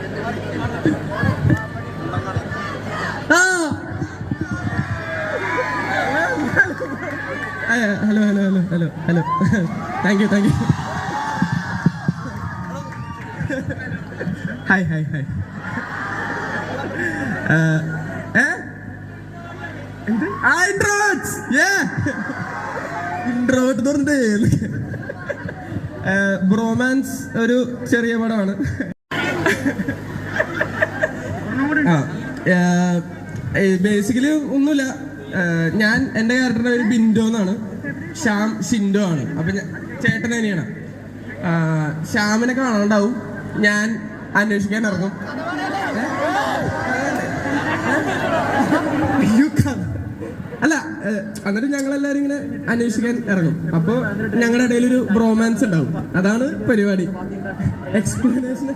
Hello hello hello hello hello thank you hi hi hi introvert പറഞ്ഞിട്ട് bromance ഒരു ചെറിയ പടമാണ്. ബേസിക്കലി ഒന്നുമില്ല. ഞാൻ എൻ്റെ ക്യാരക്ടറിന്റെ പേര് ബിൻഡോ എന്നാണ്. ശ്യാം ഷിൻഡോ ആണ്. അപ്പൊ ചേട്ടൻ തന്നെയാണ്. ശ്യാമിനെ കാണാണ്ടാവും. ഞാൻ അന്വേഷിക്കാൻ ഇറങ്ങും. അല്ല, എന്നിട്ട് ഞങ്ങളെല്ലാരും ഇങ്ങനെ അന്വേഷിക്കാൻ ഇറങ്ങും. അപ്പൊ ഞങ്ങളുടെ ഇടയിൽ ഒരു ബ്രോമാൻസ് ഉണ്ടാവും. അതാണ് പരിപാടി. എക്സ്പ്ലനേഷൻ